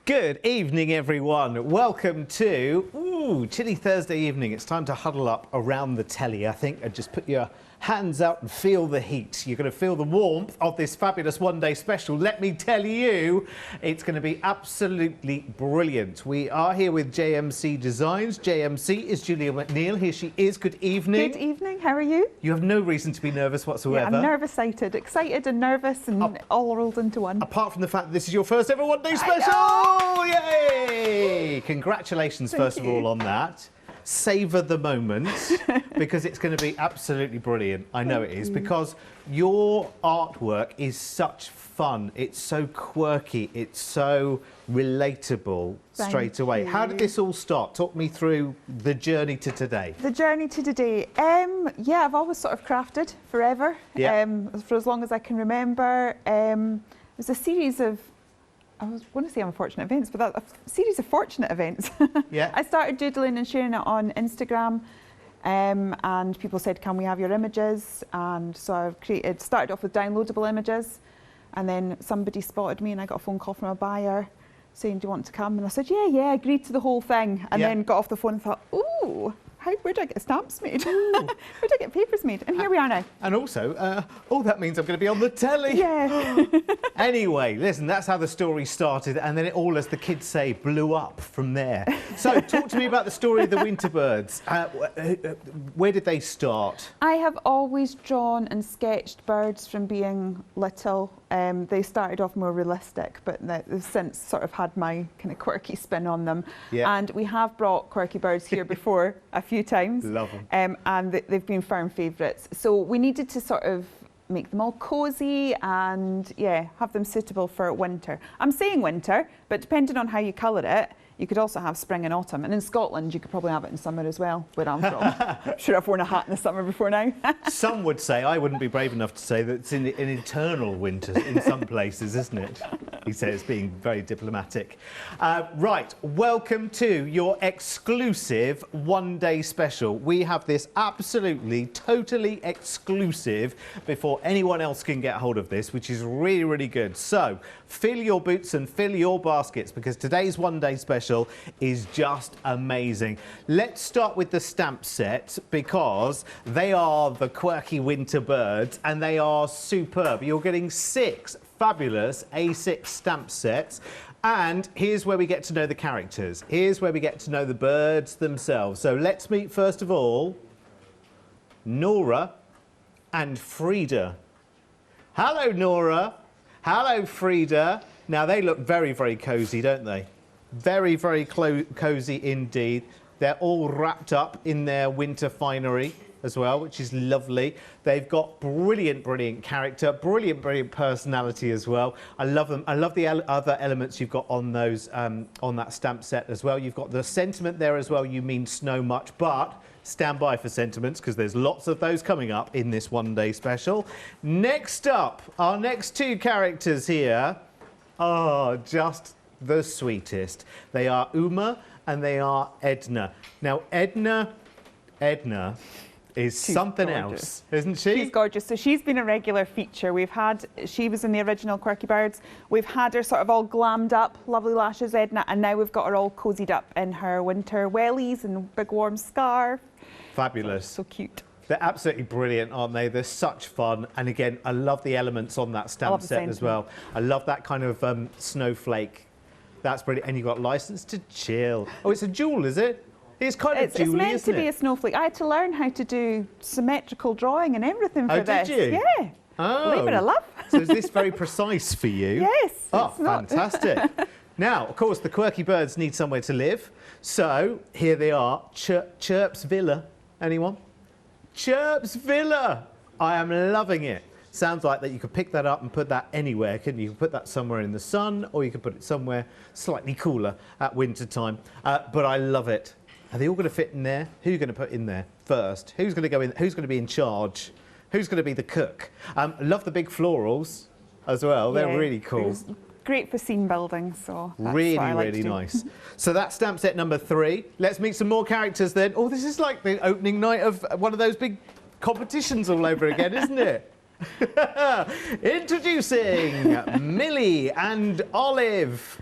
Good evening, everyone. Welcome to chilly Thursday evening. It's time to huddle up around the telly, I think, and just put your hands out and feel the heat. You're going to feel the warmth of this fabulous one-day special. Let me tell you, it's going to be absolutely brilliant. We are here with JMC Designs. JMC is Julia McNeil. Here she is. Good evening. Good evening. How are you? You have no reason to be nervous whatsoever. Yeah, I'm nervous-sighted. Excited and nervous and all rolled into one. Apart from the fact that this is your first ever one-day special! Yay! Congratulations, first of all, on that. Savour the moment, because it's going to be absolutely brilliant. I know it is, because your artwork is such fun. It's so quirky. It's so relatable straight away. How did this all start? Talk me through the journey to today. The journey to today. Yeah, I've always sort of crafted forever, for as long as I can remember. It was a series of, I was going to say unfortunate events, but a series of fortunate events. Yeah. I started doodling and sharing it on Instagram, and people said, "Can we have your images?" And so I've started off with downloadable images, and then somebody spotted me, and I got a phone call from a buyer saying, "Do you want to come?" And I said, "Yeah, I agreed to the whole thing." And then got off the phone and thought, "Ooh, where do I get stamps made? Where do I get papers made?" And here we are now. And also, that means I'm going to be on the telly. Yeah. Anyway, listen, that's how the story started, and then it all, as the kids say, blew up from there. So, talk to me about the story of the winter birds. Where did they start? I have always drawn and sketched birds from being little. They started off more realistic, but they've since sort of had my kind of quirky spin on them. Yeah. And we have brought quirky birds here before a few times. Love them. And they've been firm favourites. So we needed to sort of make them all cosy and, yeah, have them suitable for winter. I'm saying winter, but depending on how you colour it, you could also have spring and autumn. And in Scotland, you could probably have it in summer as well, where I'm from. I'm sure I've worn a hat in the summer before now. Some would say, I wouldn't be brave enough to say that it's an eternal winter in some places, isn't it? He says, being very diplomatic. Right, welcome to your exclusive one-day special. We have this absolutely, totally exclusive before anyone else can get hold of this, which is really, really good. So, fill your boots and fill your baskets, because today's one-day special is just amazing. Let's start with the stamp set, because they are the quirky winter birds and they are superb. You're getting 6 fabulous A6 stamp sets, and here's where we get to know the characters. Here's where we get to know the birds themselves. So let's meet, first of all, Nora and Frida. Hello, Nora. Hello, Frida. Now, they look very, very cosy, don't they? Very, very cosy indeed. They're all wrapped up in their winter finery as well, which is lovely. They've got brilliant, brilliant character, brilliant, brilliant personality as well. I love them. I love the other elements you've got on those, on that stamp set as well. You've got the sentiment there as well. You mean snow much, but stand by for sentiments, because there's lots of those coming up in this one-day special. Next up, our next 2 characters here are just the sweetest. They are Uma and they are Edna. Now, Edna is something else, isn't she? She's gorgeous. So she's been a regular feature. She was in the original Quirky Birds. We've had her sort of all glammed up, lovely lashes, Edna, and now we've got her all cozied up in her winter wellies and big warm scarf. Fabulous. So cute. They're absolutely brilliant, aren't they? They're such fun. And again, I love the elements on that stamp set as well. I love that kind of snowflake. That's brilliant. And you've got License to Chill. Oh, it's a jewel, is it? It's kind of jewelly, isn't it? It's meant to be a snowflake. I had to learn how to do symmetrical drawing and everything for this. Oh, did you? Yeah. Oh. Labor of love. So is this very precise for you? Yes. Oh, fantastic. Now, of course, the quirky birds need somewhere to live. So here they are. Chirp's Villa. Anyone? Chirp's Villa. I am loving it. Sounds like that you could pick that up and put that anywhere, couldn't you? You could put that somewhere in the sun, or you could put it somewhere slightly cooler at winter time. But I love it. Are they all going to fit in there? Who are you going to put in there first? Who's going to go in? Who's going to be in charge? Who's going to be the cook? Love the big florals as well. They're really cool. Great for scene building, so that's really, what I like really to do. nice. So that's stamp set number 3. Let's meet some more characters then. Oh, this is like the opening night of one of those big competitions all over again, isn't it? Introducing Millie and Olive.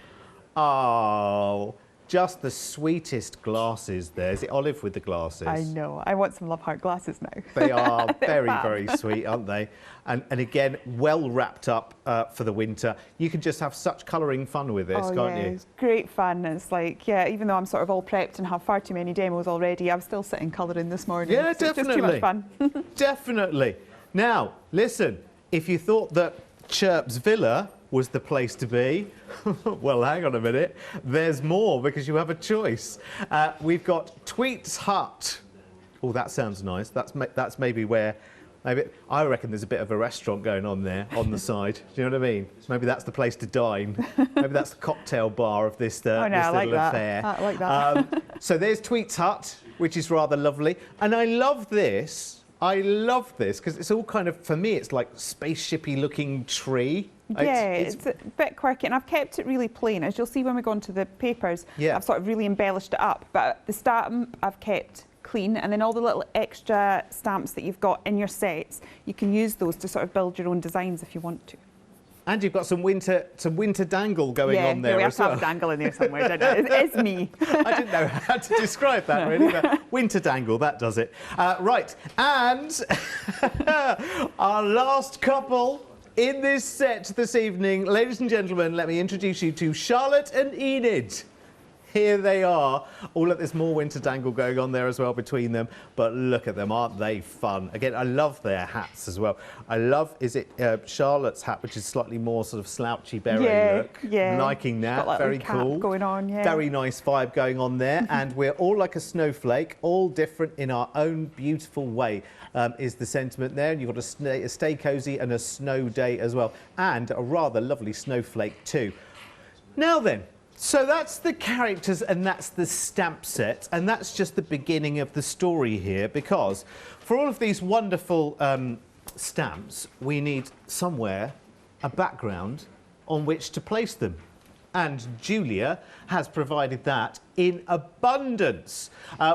Oh, just the sweetest glasses there. Is it olive with the glasses? I know. I want some Love Heart glasses now. They are very, fab. very sweet, aren't they? And again, well wrapped up for the winter. You can just have such colouring fun with this, Oh, can't yeah, you? it's great fun. It's like, yeah, even though I'm sort of all prepped and have far too many demos already, I'm still sitting colouring this morning. Yeah, So it's just too much fun. Definitely. Now, listen, if you thought that Chirp's Villa was the place to be, well, hang on a minute. There's more because you have a choice. We've got Tweet's Hut. Oh, that sounds nice. That's maybe where... Maybe I reckon there's a bit of a restaurant going on there on the side. Do you know what I mean? Maybe that's the place to dine. Maybe that's the cocktail bar of this, Oh, no, this I like little that. affair. I like that. So there's Tweet's Hut, which is rather lovely. And I love this. I love this because it's all kind of, for me, it's like spaceshipy looking tree. Yeah, it's a bit quirky, and I've kept it really plain. As you'll see when we go into the papers, Yeah. I've sort of really embellished it up. But the stamp I've kept clean, and then all the little extra stamps that you've got in your sets, you can use those to sort of build your own designs if you want to. And you've got some winter dangle going on there we have as to well. have a dangle in there somewhere, don't I? It's me. I didn't know how to describe that really, but winter dangle, that does it. Right, and our last couple in this set this evening, ladies and gentlemen, let me introduce you to Charlotte and Enid. Here they are. Oh, look, there's more winter dangle going on there as well between them. But look at them, aren't they fun? Again, I love their hats as well. I love, is it Charlotte's hat, which is slightly more sort of slouchy beret look. Yeah. Liking that, Got that very little cap cool. going on, yeah. Very nice vibe going on there. And we're all like a snowflake, all different in our own beautiful way, is the sentiment there. And you've got a stay cozy and a snow day as well. And a rather lovely snowflake too. Now then, so that's the characters and that's the stamp set, and that's just the beginning of the story here, because for all of these wonderful stamps, we need somewhere a background on which to place them. And Julia has provided that in abundance.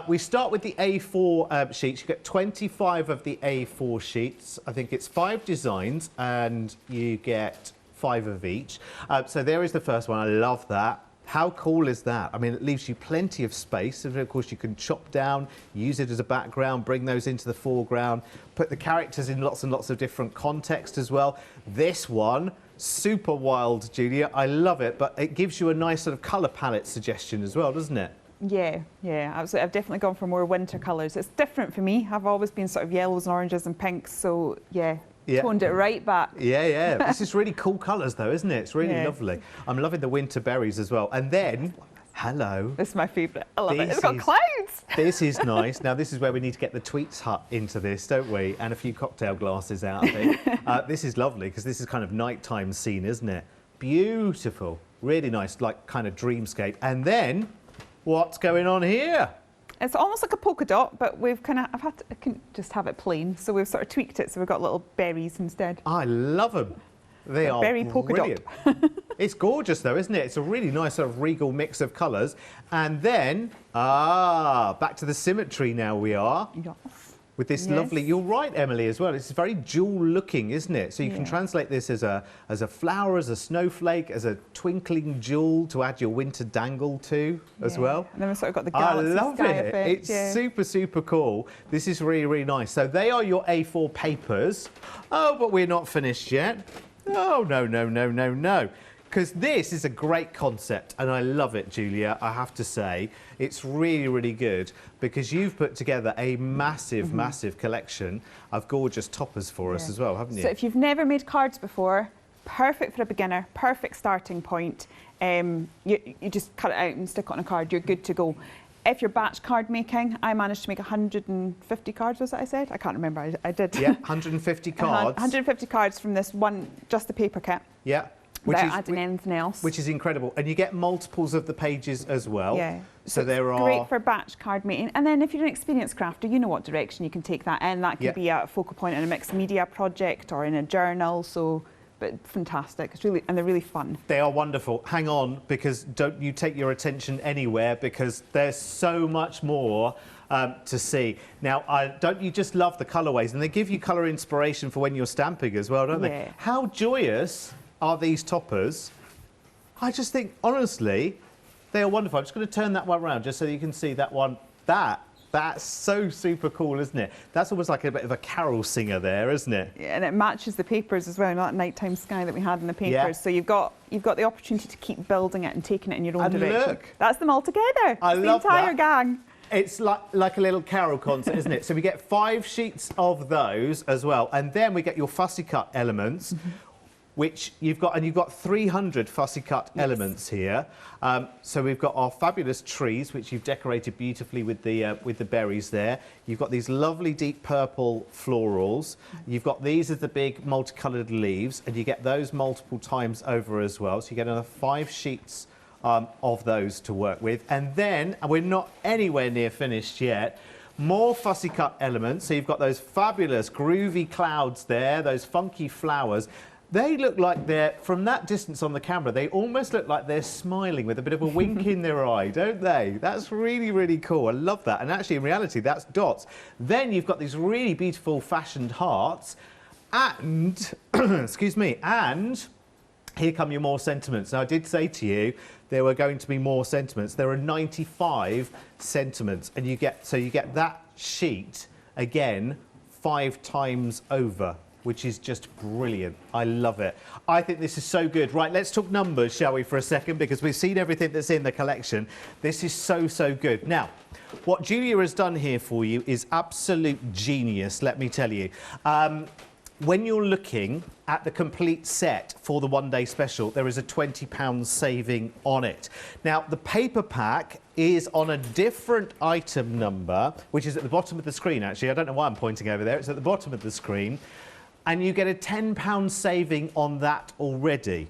We start with the A4 sheets. You get 25 of the A4 sheets. I think it's 5 designs, and you get 5 of each. So there is the first one. I love that. How cool is that? I mean, it leaves you plenty of space. And of course, you can chop down, use it as a background, bring those into the foreground, put the characters in lots and lots of different context as well. This one, super wild, Julia. I love it, but it gives you a nice sort of colour palette suggestion as well, doesn't it? Yeah, absolutely. I've definitely gone for more winter colours. It's different for me. I've always been sort of yellows and oranges and pinks, so yeah. Toned it right back. Yeah. This is really cool colours, though, isn't it? It's really lovely. I'm loving the winter berries as well. And then, hello. This is my favourite. I love it. It's got clouds. This is nice. Now, this is where we need to get the Tweets Hut into this, don't we? And a few cocktail glasses out, I think. This is lovely, because this is kind of nighttime scene, isn't it? Beautiful. Really nice, like, kind of dreamscape. And then, what's going on here? It's almost like a polka dot, but we've I can just have it plain. So we've sort of tweaked it, so we've got little berries instead. I love them. They are berry polka brilliant. dot. It's gorgeous, though, isn't it? It's a really nice sort of regal mix of colours. And then, back to the symmetry now we are. Yes. With this lovely, you're right, Emily, as well. It's very jewel-looking, isn't it? So you can translate this as a flower, as a snowflake, as a twinkling jewel to add your winter dangle to as well. And then we've sort of got the galaxy I love sky it. effect. It's super, super cool. This is really, really nice. So they are your A4 papers. Oh, but we're not finished yet. Oh, no. Because this is a great concept, and I love it, Julia, I have to say. It's really, really good, because you've put together a massive, massive collection of gorgeous toppers for us as well, haven't you? So if you've never made cards before, perfect for a beginner, perfect starting point. You just cut it out and stick it on a card, you're good to go. If you're batch card making, I managed to make 150 cards, was that I said? I can't remember, I did. Yeah, 150 cards. 150 cards from this one, just the paper kit. Yeah. Without adding anything else. Which is incredible. And you get multiples of the pages as well. Yeah. So there are... great for batch card making. And then if you're an experienced crafter, you know what direction you can take that in. That could be a focal point in a mixed media project or in a journal. So, but fantastic. It's really, and they're really fun. They are wonderful. Hang on, because don't you take your attention anywhere, because there's so much more to see. Now, don't you just love the colourways? And they give you colour inspiration for when you're stamping as well, don't they? How joyous are these toppers I just think, honestly, they are wonderful. I'm just going to turn that one around just so you can see that one. That's so super cool, isn't it? That's almost like a bit of a carol singer there, isn't it? Yeah, and it matches the papers as well, not that nighttime sky that we had in the papers. Yeah. So you've got the opportunity to keep building it and taking it in your own And direction. look. That's them all together. I It's love the entire that. gang. It's like a little carol concert, isn't it? So we get 5 sheets of those as well, and then we get your fussy cut elements, which you've got 300 fussy cut elements here. So we've got our fabulous trees, which you've decorated beautifully with the berries there. You've got these lovely deep purple florals. You've got these as the big multicoloured leaves, and you get those multiple times over as well. So you get another 5 sheets of those to work with. And then, and we're not anywhere near finished yet, more fussy cut elements. So you've got those fabulous groovy clouds there, those funky flowers. They look like they're, from that distance on the camera, they almost look like they're smiling with a bit of a wink in their eye, don't they? That's really, really cool. I love that. And actually, in reality, that's dots. Then you've got these really beautiful fashioned hearts. And, excuse me, and here come your more sentiments. Now, I did say to you there were going to be more sentiments. There are 95 sentiments, and you get that sheet again 5 times over, which is just brilliant. I love it. I think this is so good. Right, let's talk numbers, shall we, for a second, because we've seen everything that's in the collection. This is so, so good. Now, what Julia has done here for you is absolute genius, let me tell you. When you're looking at the complete set for the one-day special, there is a £20 saving on it. Now, the paper pack is on a different item number, which is at the bottom of the screen, actually. I don't know why I'm pointing over there. It's at the bottom of the screen. And you get a £10 saving on that already,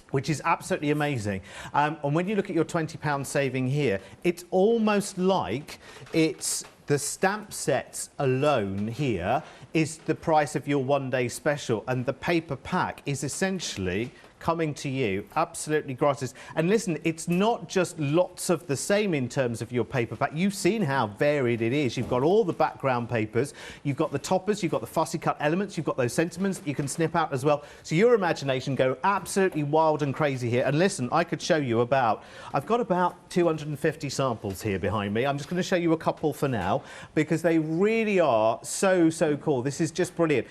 which is absolutely amazing. And when you look at your £20 saving here, it's almost like it's the stamp sets alone here is the price of your one-day special, and the paper pack is essentially coming to you absolutely gratis. And listen, it's not just lots of the same in terms of your paper pack. You've seen how varied it is. You've got all the background papers, you've got the toppers, you've got the fussy cut elements, you've got those sentiments that you can snip out as well. So your imagination go absolutely wild and crazy here. And listen, I could show you I've got about 250 samples here behind me. I'm just going to show you a couple for now because they really are so, so cool. This is just brilliant.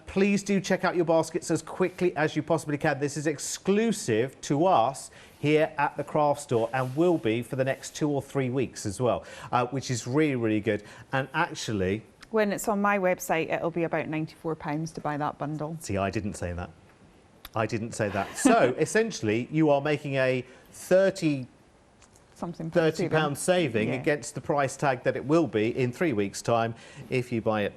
Please do check out your baskets as quickly as you possibly can. This is exclusive to us here at the craft store and will be for the next 2 or 3 weeks as well, which is really, really good. And actually, when it's on my website, it'll be about £94 to buy that bundle. See, I didn't say that. I didn't say that. So essentially, you are making a £30 saving against the price tag that it will be in 3 weeks' time if you buy it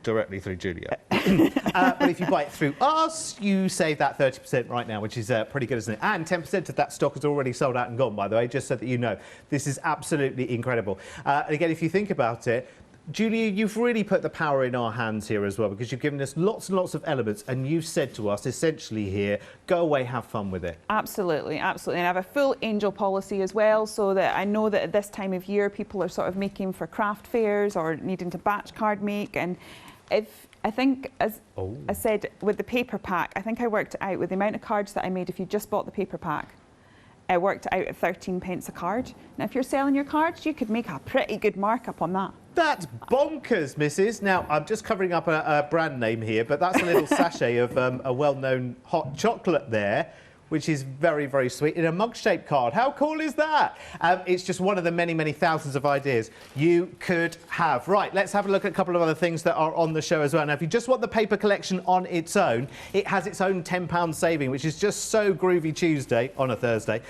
directly through Julia. But if you buy it through us, you save that 30% right now, which is pretty good, isn't it? And 10% of that stock is already sold out and gone, by the way, just so that you know. This is absolutely incredible. And again, if you think about it, Julia, you've really put the power in our hands here as well, because you've given us lots and lots of elements, and you've said to us, essentially here, go away, have fun with it. Absolutely, absolutely. And I have a full angel policy as well, so that I know that at this time of year, people are sort of making for craft fairs or needing to batch card make. And I think, as I said, with the paper pack, I think I worked it out with the amount of cards that I made if you just bought the paper pack. I worked it out at 13p a card. Now, if you're selling your cards, you could make a pretty good markup on that. That's bonkers, missus. Now, I'm just covering up a brand name here, but that's a little sachet of a well-known hot chocolate there, which is very, very sweet, in a mug-shaped card. How cool is that? It's just one of the many, many thousands of ideas you could have. Right, let's have a look at a couple of other things that are on the show as well. Now, if you just want the paper collection on its own, it has its own £10 saving, which is just so groovy Tuesday on a Thursday.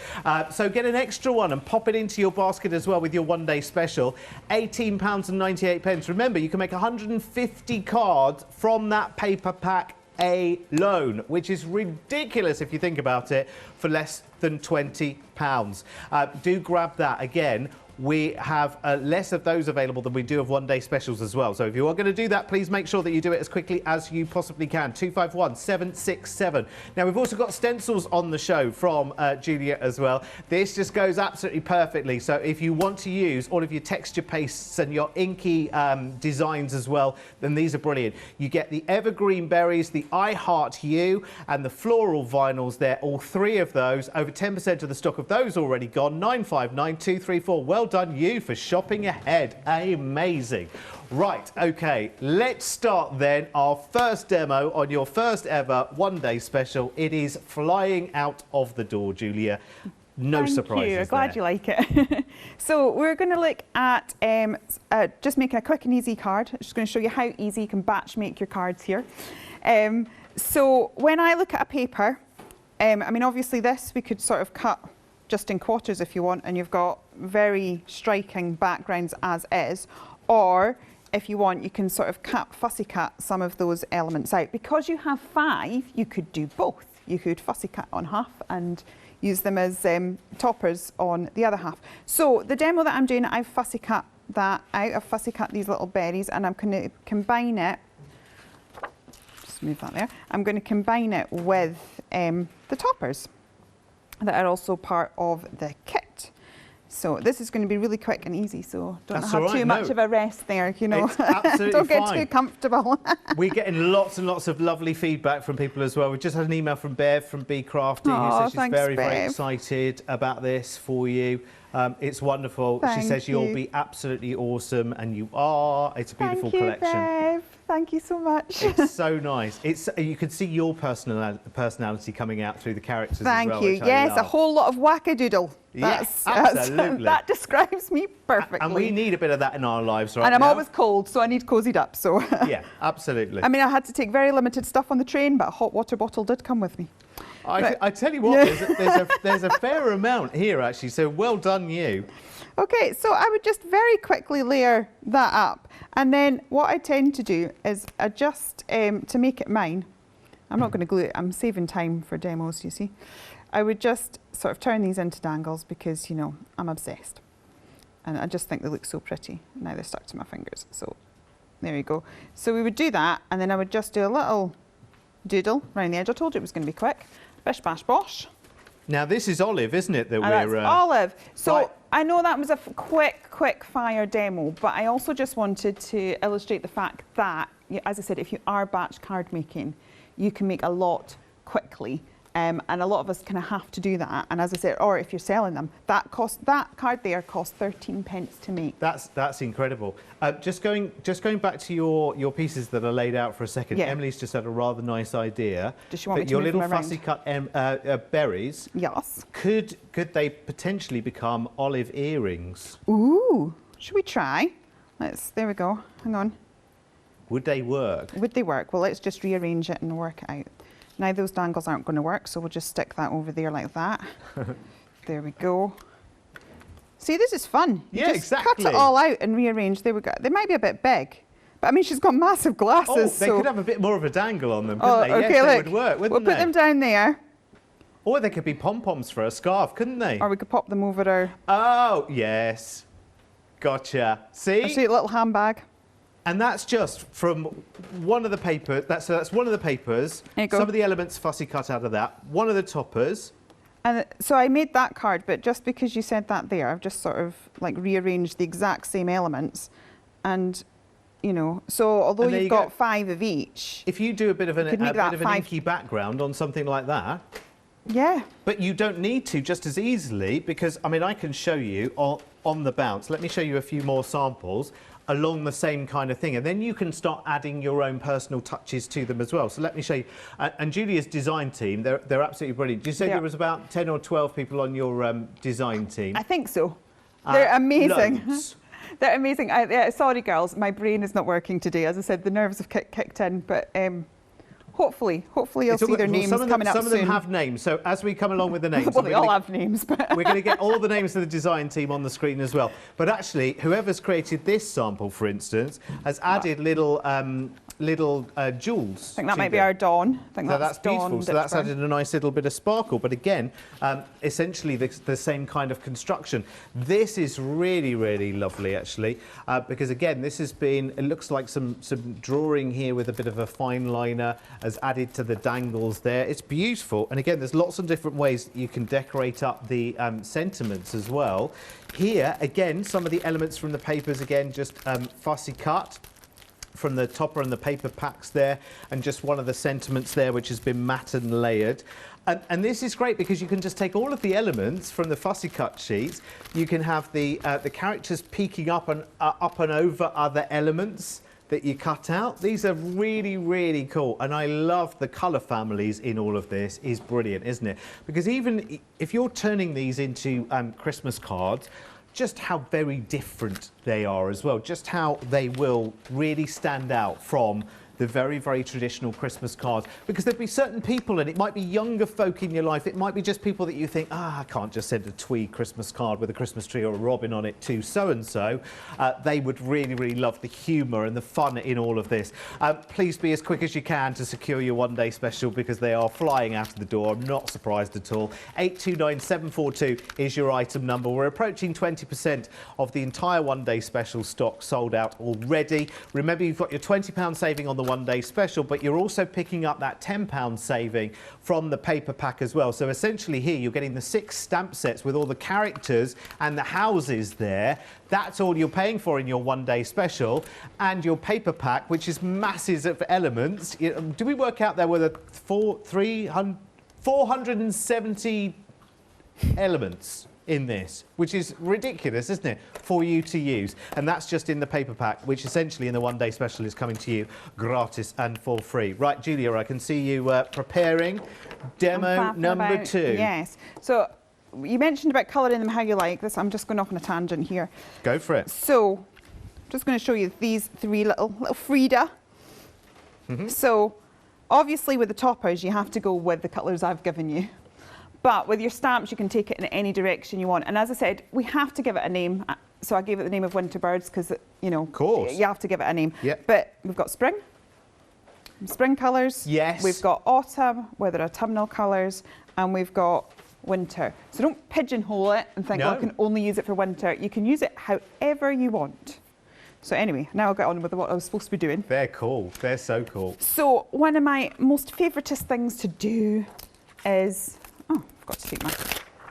So get an extra one and pop it into your basket as well with your one-day special. £18.98. Remember, you can make 150 cards from that paper pack alone, which is ridiculous if you think about it, for less than £20. Do grab that. Again, we have less of those available than we do of one-day specials as well. So if you are going to do that, please make sure that you do it as quickly as you possibly can. 251 767. Now, we've also got stencils on the show from Julia as well. This just goes absolutely perfectly. So if you want to use all of your texture pastes and your inky designs as well, then these are brilliant. You get the evergreen berries, the I Heart You, and the floral vinyls there. All three of those. Over 10% of the stock of those already gone. 959234. Well done you for shopping ahead. Amazing. Right, okay, let's start then our first demo on your first ever one-day special. It is flying out of the door, Julia. No surprises there. Glad you like it. So we're going to look at just making a quick and easy card. I'm just going to show you how easy you can batch make your cards here. So when I look at a paper, I mean, obviously this we could sort of cut just in quarters if you want, and you've got very striking backgrounds as is. Or if you want, you can sort of fussy cut some of those elements out. Because you have 5, you could do both. You could fussy cut on half and use them as toppers on the other half. So the demo that I'm doing, I've fussy cut that out. I've fussy cut these little berries, and I'm going to combine it. Just move that there. I'm going to combine it with the toppers that are also part of the kit. So this is going to be really quick and easy, so don't have too much of a rest there, you know. It's absolutely don't get fine. too comfortable. We're getting lots and lots of lovely feedback from people as well. We just had an email from Bev from Be Crafty, who says she's thanks, very Bev. excited about this for you. It's wonderful. She says you'll be absolutely awesome, and you are. It's a beautiful collection. Bev. Thank you so much. It's so nice. You can see your personality coming out through the characters as well. Thank you. Yes, a whole lot of wackadoodle. Yes, absolutely. That describes me perfectly. And we need a bit of that in our lives right now. And I'm always cold, so I need cozied up. So yeah, absolutely. I mean, I had to take very limited stuff on the train, but a hot water bottle did come with me. I tell you what, there's a fair amount here actually, so well done you. Okay, so I would just very quickly layer that up, and then what I tend to do is adjust to make it mine. I'm not going to glue it, I'm saving time for demos, you see. I would just sort of turn these into dangles because, you know, I'm obsessed. And I just think they look so pretty. Now they're stuck to my fingers, so there you go. So we would do that, and then I would just do a little doodle around the edge. I told you it was going to be quick. Bish, bash, bosh. Now this is olive, isn't it? That's olive. So I know that was a quick fire demo, but I also just wanted to illustrate the fact that, as I said, if you are batch card making, you can make a lot quickly. And a lot of us kind of have to do that. And as I said, or if you're selling them, that card there costs 13p to make. That's incredible. Just going back to your pieces that are laid out for a second. Yeah. Emily's just had a rather nice idea. Does she want me to your move little them around? fussy cut berries. Yes. Could they potentially become olive earrings? Ooh, should we try? There we go. Hang on. Would they work? Would they work? Well, let's just rearrange it and work it out. Now those dangles aren't going to work, so we'll just stick that over there like that. There we go. See, this is fun. You just exactly. cut it all out and rearrange. There we go. They might be a bit big, but I mean, she's got massive glasses. They could have a bit more of a dangle on them, Oh, couldn't they? okay, Yes, look. they would work, wouldn't We'll put them down there, Or they could be pom-poms for a scarf, couldn't they? or we could pop them over our Oh, yes. Gotcha. See? sweet little handbag. And that's just from one of the papers. That's one of the papers. There you go. Some of the elements fussy cut out of that. One of the toppers. And so I made that card, but just because you said that there, I've just sort of like rearranged the exact same elements. And, you know, so although you've got 5 of each. If you do a bit of an five. inky background on something like that. Yeah. But you don't need to just as easily because, I mean, I can show you on the bounce. Let me show you a few more samples along the same kind of thing, and then you can start adding your own personal touches to them as well. So let me show you. And Julia's design team, they're absolutely brilliant. Did you say there was about 10 or 12 people on your design team? I think so. They're amazing. Loads. They're amazing. Sorry, girls, my brain is not working today. As I said, the nerves have kicked in, but hopefully you'll see their names coming up soon. Some of them have names, so as we come along with the names... Well, they all have names, but... We're going to get all the names of the design team on the screen as well. But actually, whoever's created this sample, for instance, has added little little jewels. I think that to might be them. our dawn. I think So that's that's beautiful. dawn So that's Ditchburn. added a nice little bit of sparkle. But again, essentially the same kind of construction. This is really, really lovely, actually, because again, this has been, it looks like some drawing here with a bit of a fine liner as added to the dangles there. It's beautiful. And again, there's lots of different ways you can decorate up the sentiments as well. Here, again, some of the elements from the papers, again, just fussy cut from the topper and the paper packs there, and just one of the sentiments there which has been matte and layered. And this is great because you can just take all of the elements from the fussy cut sheets. You can have the characters peeking up and over other elements that you cut out. These are really, really cool, and I love the colour families in all of this. Is brilliant, isn't it? Because even if you're turning these into Christmas cards, just how very different they are as well, just how they will really stand out from the very, very traditional Christmas cards, because there'd be certain people, and it might be younger folk in your life, it might be just people that you think, I can't just send a tweed Christmas card with a Christmas tree or a robin on it to so-and-so. They would really, really love the humour and the fun in all of this. Please be as quick as you can to secure your one-day special, because they are flying out of the door. I'm not surprised at all. 829742 is your item number. We're approaching 20% of the entire one-day special stock sold out already. Remember, you've got your £20 saving on the one-day special, but you're also picking up that £10 saving from the paper pack as well. So essentially here you're getting the 6 stamp sets with all the characters and the houses there. That's all you're paying for in your one-day special, and your paper pack, which is masses of elements. Do we work out there whether 470 elements in this, which is ridiculous, isn't it, for you to use? And that's just in the paper pack, which essentially in the one-day special is coming to you gratis and for free. Right, Julia, I can see you preparing demo number 2. Yes. So you mentioned about colouring them how you like this. I'm just going off on a tangent here. Go for it. So I'm just going to show you these 3 little Frida. So obviously with the toppers, you have to go with the colours I've given you. But with your stamps, you can take it in any direction you want. And as I said, we have to give it a name. So I gave it the name of Winter Birds because, you know, of course, you have to give it a name. Yep. But we've got spring colours. Yes. We've got autumn, where there are autumnal colours, and we've got winter. So don't pigeonhole it and think, oh, I can only use it for winter. You can use it however you want. So anyway, now I'll get on with what I was supposed to be doing. They're cool. They're so cool. So one of my most favouritest things to do is... Oh, I forgot to take my,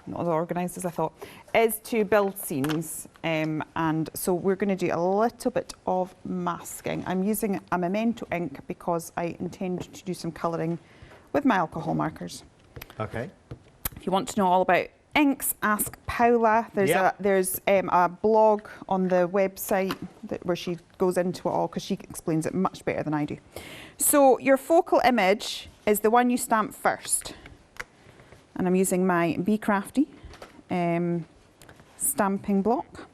not as organised as I thought, is to build scenes. And so we're going to do a little bit of masking. I'm using a Memento ink because I intend to do some colouring with my alcohol markers. Okay. If you want to know all about inks, ask Paula. There's a blog on the website where she goes into it all, because she explains it much better than I do. So your focal image is the one you stamp first. And I'm using my Be Crafty stamping block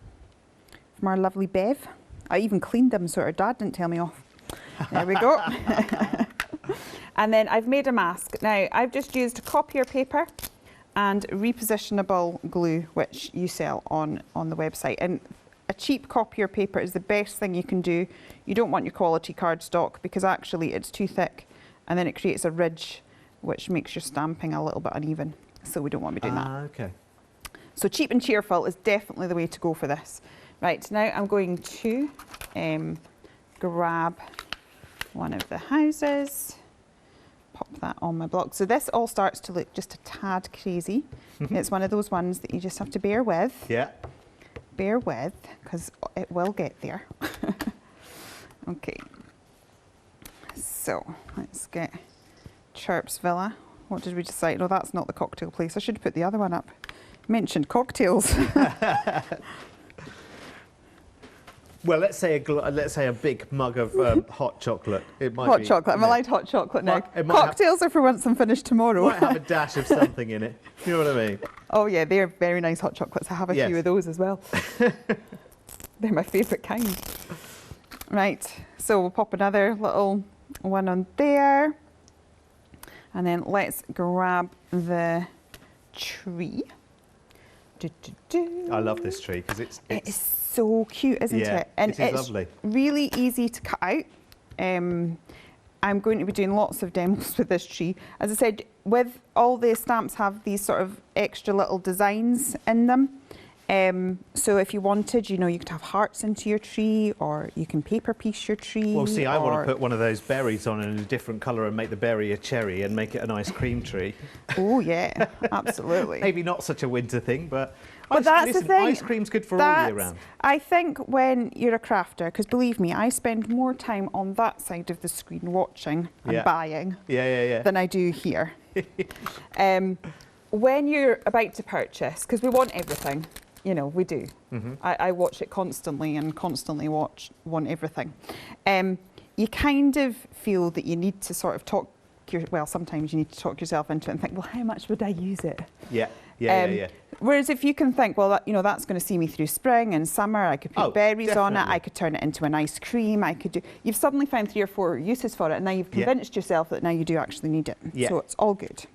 from our lovely Bev. I even cleaned them so her dad didn't tell me off. There we go. And then I've made a mask. Now, I've just used copier paper and repositionable glue, which you sell on the website. And a cheap copier paper is the best thing you can do. You don't want your quality cardstock because actually it's too thick and then it creates a ridge which makes your stamping a little bit uneven. So we don't want to be doing that. Okay. So cheap and cheerful is definitely the way to go for this. Right, now I'm going to grab one of the houses, pop that on my block. So this all starts to look just a tad crazy. It's one of those ones that you just have to bear with. Yeah. Bear with, because it will get there. Okay. So let's get Chirp's Villa. What did we decide? No, that's not the cocktail place. I should put the other one up. Mentioned cocktails. Well, let's say a big mug of hot chocolate. It might Hot be, chocolate. I'm allowed hot chocolate now. It might Cocktails are for once I'm finished tomorrow. might have a dash of something in it. You know what I mean? Oh yeah, they're very nice hot chocolates. I have a Yes. few of those as well. They're my favourite kind. Right, so we'll pop another little one on there. And then let's grab the tree. I love this tree because It is so cute, isn't yeah, it? And it is it's lovely. really easy to cut out. I'm going to be doing lots of demos with this tree. As I said, with all the stamps have these sort of extra little designs in them. So if you wanted, you know, you could have hearts into your tree, or you can paper piece your tree. Well, see, I want to put one of those berries on in a different colour and make the berry a cherry and make it an ice cream tree. Oh yeah, absolutely. Maybe not such a winter thing, but that's the thing. Ice cream's good for all year round. I think when you're a crafter, because believe me, I spend more time on that side of the screen watching and buying than I do here. When you're about to purchase, because we want everything, you know, we do. I watch it constantly and constantly want everything. You kind of feel that you need to sort of sometimes you need to talk yourself into it and think, well, how much would I use it? Yeah. Whereas if you can think, well, you know, that's going to see me through spring and summer, I could put berries on it, I could turn it into an ice cream, you've suddenly found 3 or 4 uses for it, and now you've convinced yourself that now you do actually need it. So it's all good.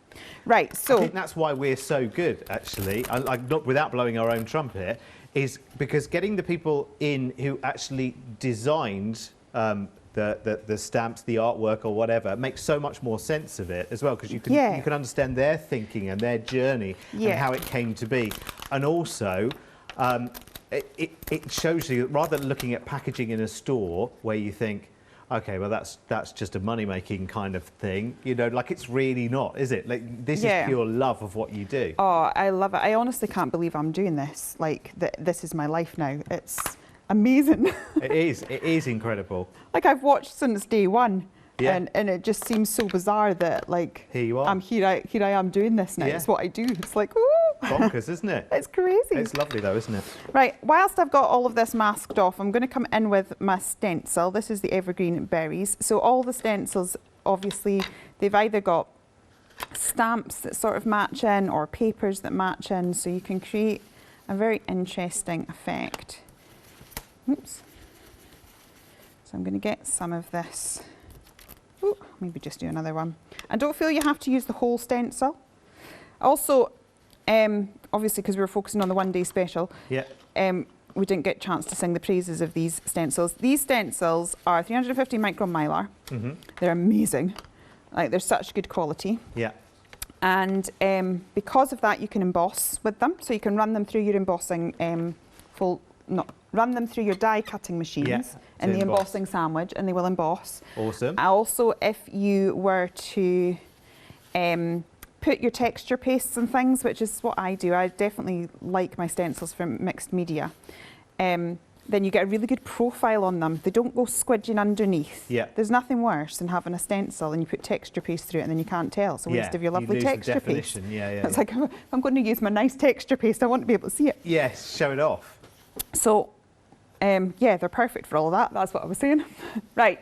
Right, so... I think that's why we're so good, actually, not without blowing our own trumpet, is because getting the people in who actually designed the stamps, the artwork or whatever, makes so much more sense of it as well, because you can understand their thinking and their journey and how it came to be. And also, it shows you, rather than looking at packaging in a store where you think, okay, well, that's just a money-making kind of thing, you know, like it's really not, is it? Like, this is pure love of what you do. Oh, I love it. I honestly can't believe I'm doing this. Like, this is my life now. It's amazing. It is incredible. Like, I've watched since day one, and it just seems so bizarre that, like, here you are. Here I am doing this now. It's what I do. It's like, ooh. Bonkers, isn't it? It's crazy. It's lovely though, isn't it? Right, whilst I've got all of this masked off, I'm going to come in with my stencil. This is the Evergreen Berries. So all the stencils, obviously, they've either got stamps that sort of match in or papers that match in, so you can create a very interesting effect. Oops. So I'm going to get some of this. Ooh, maybe just do another one. And don't feel you have to use the whole stencil. Also, obviously, because we were focusing on the one-day special, we didn't get a chance to sing the praises of these stencils. These stencils are 350 micron mylar. They're amazing. Like, they're such good quality. And because of that, you can emboss with them. So you can run them through your embossing run them through your die cutting machines in the embossing sandwich, and they will emboss. Awesome. Also, if you were to put your texture pastes and things, which is what I do, I definitely like my stencils from mixed media, then you get a really good profile on them. They don't go squidging underneath. There's nothing worse than having a stencil and you put texture paste through it and then you can't tell. It's a waste of your lovely texture paste. It's like, if I'm going to use my nice texture paste, I want to be able to see it. Yes, show it off. So, yeah, they're perfect for all of that. That's what I was saying. Right.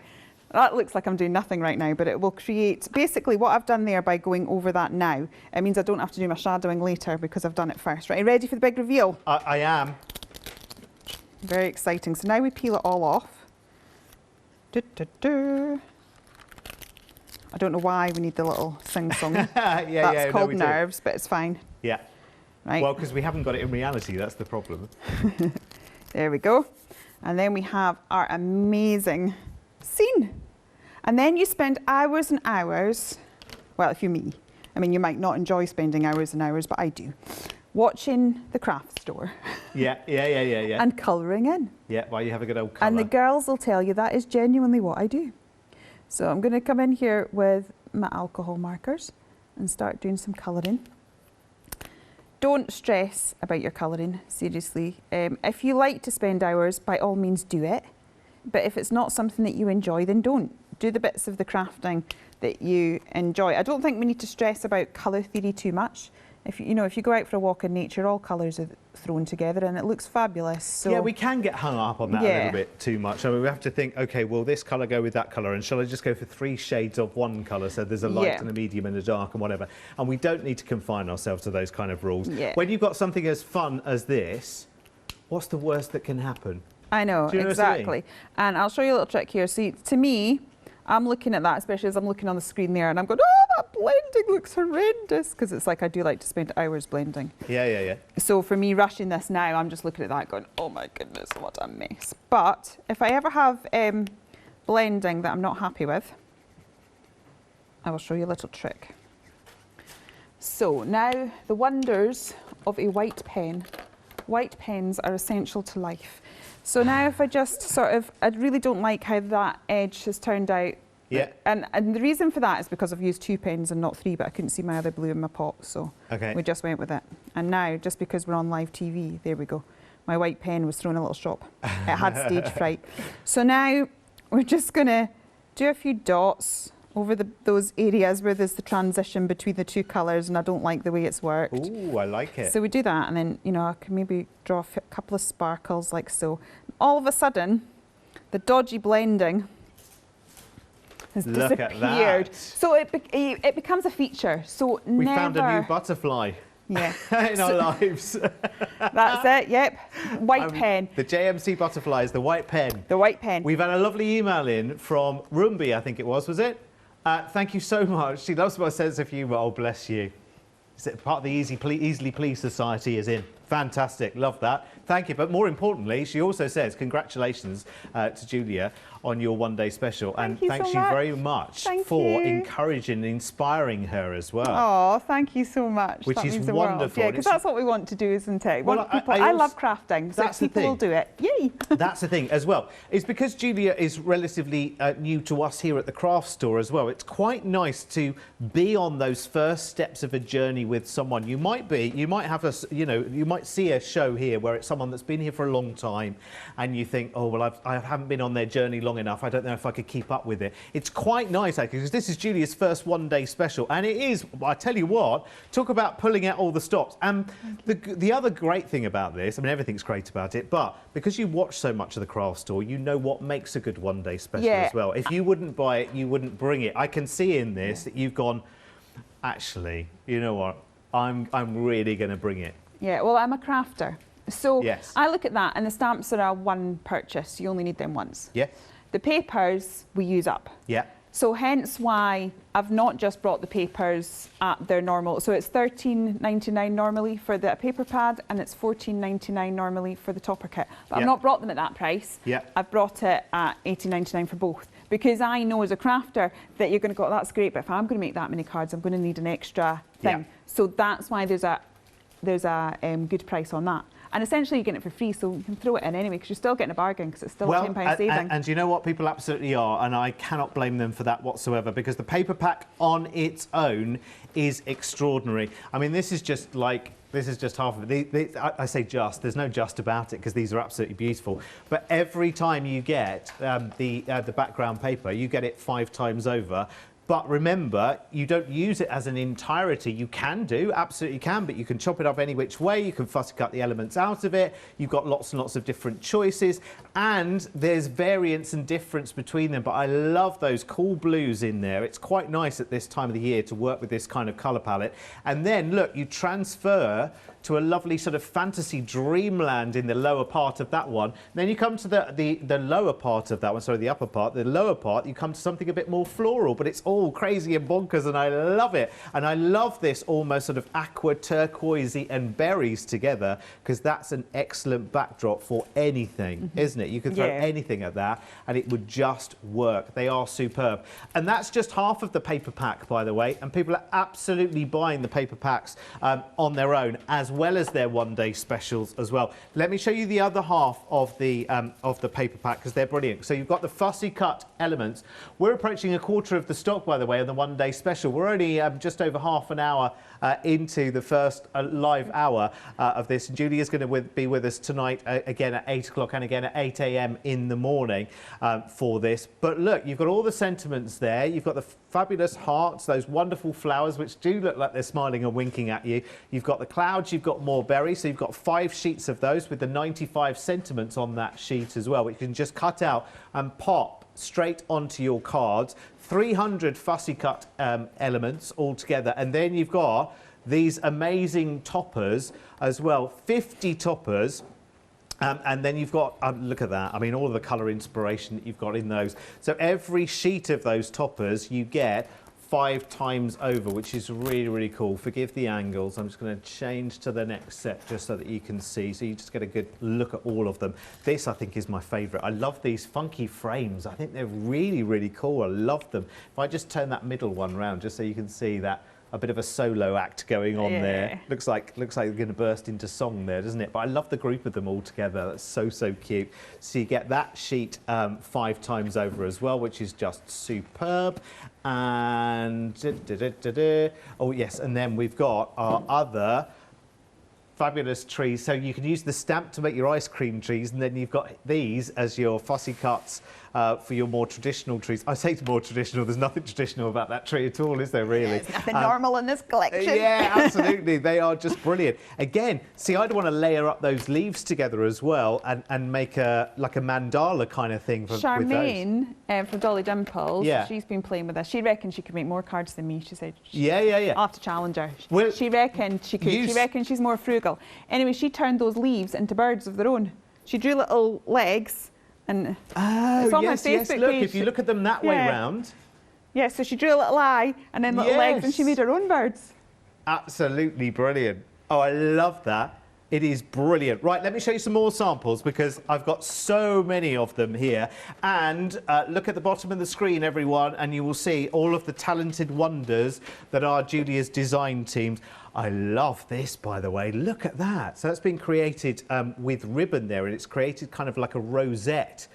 That looks like I'm doing nothing right now, but it will create, basically what I've done there by going over that now, it means I don't have to do my shadowing later because I've done it first. Right, are you ready for the big reveal? I am. Very exciting. So now we peel it all off. I don't know why we need the little sing-song. That's called nerves, but it's fine. Right. Well, because we haven't got it in reality, that's the problem. There we go. And then we have our amazing scene. And then you spend hours and hours, well, if you're me, I mean, you might not enjoy spending hours and hours, but I do, watching the craft store. And colouring in. While you have a good old colour. And the girls will tell you that is genuinely what I do. So I'm going to come in here with my alcohol markers and start doing some colouring. Don't stress about your colouring, seriously. If you like to spend hours, by all means do it. But if it's not something that you enjoy, then don't. Do the bits of the crafting that you enjoy. I don't think we need to stress about colour theory too much. If you go out for a walk in nature, all colours are thrown together and it looks fabulous. So yeah, we can get hung up on that a little bit too much. I mean, we have to think, okay, will this colour go with that colour? And shall I just go for 3 shades of one colour? So there's a light and a medium and a dark and whatever. And we don't need to confine ourselves to those kind of rules. When you've got something as fun as this, what's the worst that can happen? I know, exactly. And I'll show you a little trick here. See, to me, I'm looking at that, especially as I'm looking on the screen there, and I'm going, oh, that blending looks horrendous, because it's like I do like to spend hours blending. So for me, rushing this now, I'm just looking at that going, oh my goodness, what a mess. But if I ever have blending that I'm not happy with, I will show you a little trick. So now the wonders of a white pen. White pens are essential to life. So now if I just sort of, I really don't like how that edge has turned out. Yeah. And the reason for that is because I've used 2 pens and not 3, but I couldn't see my other blue in my pot, so we just went with it. And now, just because we're on live TV, there we go. My white pen was thrown a little shop. It had stage fright. So now we're just gonna do a few dots over those areas where there's the transition between the 2 colours, and I don't like the way it's worked. Ooh, I like it. So we do that, and then, you know, I can maybe draw a couple of sparkles like so. All of a sudden, the dodgy blending has Look at disappeared. that. So it becomes a feature. So We never... found a new butterfly. Yeah. in our lives. That's it, yep. White pen. The JMC butterfly is the white pen. The white pen. We've had a lovely email in from Rumbi, I think it was it? Thank you so much. She loves my sense of humour. Oh, bless you. Is it part of the Easily Pleased Society is in? Fantastic. Love that. Thank you. But more importantly, she also says congratulations to Julia on your one-day special. And thanks you very much for encouraging and inspiring her as well. Oh, thank you so much. Which is means wonderful. Yeah, because that's what we want to do, isn't it? Well, I love crafting, so people will do it. Yay! That's the thing as well. It's because Julia is relatively new to us here at the craft store as well. It's quite nice to be on those first steps of a journey with someone. You might have a, you might see a show here where it's someone that's been here for a long time, and you think, oh well, I haven't been on their journey long enough. I don't know if I could keep up with it. It's quite nice actually, because this is Julia's first one-day special, and it is. I tell you what, talk about pulling out all the stops. And the other great thing about this, I mean, everything's great about it, but because you watch so much of the craft store, you know what makes a good one-day special as well. If you wouldn't buy it, you wouldn't bring it. I can see in this that you've gone, actually, you know what? I'm really going to bring it. Yeah, well, I'm a crafter. So yes. I look at that, and the stamps are a one purchase. You only need them once. Yeah. The papers we use up. Yeah. So hence why I've not just brought the papers at their normal. So it's £13.99 normally for the paper pad, and it's £14.99 normally for the topper kit. But I've not brought them at that price. Yeah. I've brought it at £18.99 for both, because I know as a crafter that you're going to go, that's great, but if I'm going to make that many cards, I'm going to need an extra thing. Yeah. So that's why there's a good price on that. And essentially you're getting it for free, so you can throw it in anyway, because you're still getting a bargain, because it's still a £10 saving. And you know what? People absolutely are, and I cannot blame them for that whatsoever, because the paper pack on its own is extraordinary. I mean, this is just half of it. I say just, there's no just about it, because these are absolutely beautiful. But every time you get the background paper, you get it 5 times over. But remember, you don't use it as an entirety. You can do, absolutely can, but you can chop it up any which way. You can fussy cut the elements out of it. You've got lots and lots of different choices, and there's variance and difference between them. But I love those cool blues in there. It's quite nice at this time of the year to work with this kind of colour palette. And then, look, you transfer to a lovely sort of fantasy dreamland in the lower part of that one. Then you come to the lower part of that one, sorry, the upper part, the lower part, you come to something a bit more floral, but it's all crazy and bonkers, and I love it. And I love this almost sort of aqua, turquoisey and berries together, because that's an excellent backdrop for anything, isn't it? You could throw anything at that and it would just work. They are superb. And that's just half of the paper pack, by the way, and people are absolutely buying the paper packs on their own, as well as their one-day specials as well. Let me show you the other half of the paper pack, because they're brilliant. So you've got the fussy cut elements. We're approaching a quarter of the stock, by the way, on the one-day special. We're only just over half an hour into the first live hour of this. And Julie is going to be with us tonight again at 8 o'clock and again at 8 a.m. in the morning for this. But look, you've got all the sentiments there. You've got the fabulous hearts, those wonderful flowers which do look like they're smiling and winking at you. You've got the clouds, you've got more berries, so you've got 5 sheets of those with the 95 sentiments on that sheet as well, which you can just cut out and pop straight onto your cards. 300 fussy cut elements altogether, and then you've got these amazing toppers as well, 50 toppers. And then you've got, look at that, I mean, all of the colour inspiration that you've got in those. So every sheet of those toppers, you get 5 times over, which is really, really cool. Forgive the angles. I'm just going to change to the next set just so that you can see. So you just get a good look at all of them. This, I think, is my favourite. I love these funky frames. I think they're really, really cool. I love them. If I just turn that middle one round, just so you can see that a bit of a solo act going on there. Looks like they're going to burst into song there, doesn't it? But I love the group of them all together. That's so, so cute. So you get that sheet 5 times over as well, which is just superb. And oh yes, and then we've got our other fabulous trees. So you can use the stamp to make your ice cream trees, and then you've got these as your fussy cuts for your more traditional trees. I say more traditional, there's nothing traditional about that tree at all, is there really? There's nothing normal in this collection. Yeah, absolutely. They are just brilliant. Again, see, I'd want to layer up those leaves together as well and make like a mandala kind of thing Charmaine from Dolly Dimples, yeah. she's been playing with this. She reckons she could make more cards than me, she said. Yeah. I'll have to challenge her. Well, she reckons she could. She reckons she's more frugal. Anyway, she turned those leaves into birds of their own. She drew little legs. And it's on my Facebook look, page. if you look at them that way round. Yeah, so she drew a little eye and then little legs and she made her own birds. Absolutely brilliant. Oh, I love that. It is brilliant. Right, let me show you some more samples because I've got so many of them here. And look at the bottom of the screen, everyone, and you will see all of the talented wonders that are Julia's design teams. I love this, by the way. Look at that. So that's been created with ribbon there, and it's created kind of like a rosette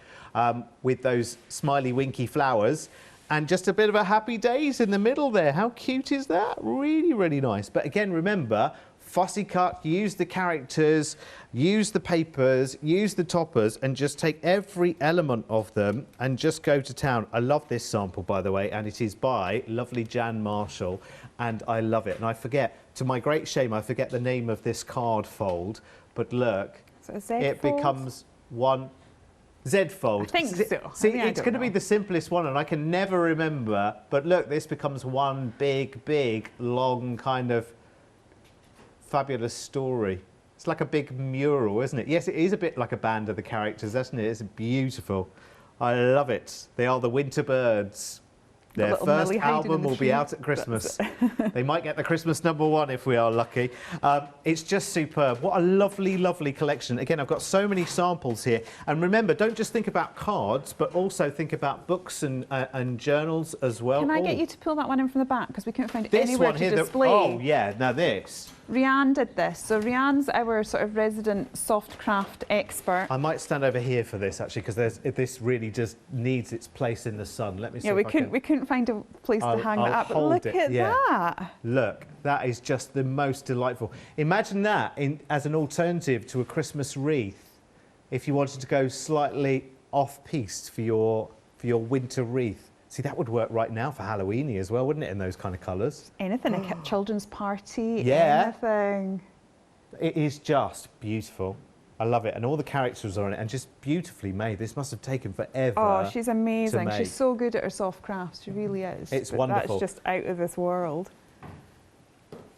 with those smiley, winky flowers. And just a bit of a happy days in the middle there. How cute is that? Really, really nice. But again, remember, fussy cut, use the characters, use the papers, use the toppers, and just take every element of them and just go to town. I love this sample, by the way, and it is by lovely Jan Marshall, and I love it. And I forget, to my great shame, I forget the name of this card fold, but look, it becomes one Z fold. I think so. See, it's going to be the simplest one, and I can never remember, but look, this becomes one big, long kind of fabulous story. It's like a big mural, isn't it? Yes, it is a bit like a band of the characters, isn't it? It's beautiful. I love it. They are the Winter Birds. Their first album will be out at Christmas. They might get the Christmas #1 if we are lucky. It's just superb. What a lovely, lovely collection. Again, I've got so many samples here. And remember, don't just think about cards, but also think about books and journals as well. Can I get you to pull that one in from the back? Because we couldn't find it anywhere to display. Oh, yeah. Now this. Rianne did this. So Rianne's our sort of resident soft craft expert. I might stand over here for this actually, because this really just needs its place in the sun. Let me see. Yeah, we couldn't find a place to hang that up. But look at that. Look, that is just the most delightful. Imagine that as an alternative to a Christmas wreath. If you wanted to go slightly off-piste for your winter wreath. See, that would work right now for Halloweeny as well, wouldn't it, in those kind of colours? Anything, a children's party, yeah. anything. It is just beautiful. I love it. And all the characters are on it and just beautifully made. This must have taken forever. Oh, she's amazing. She's so good at her soft crafts. She really is. It's wonderful. That's just out of this world.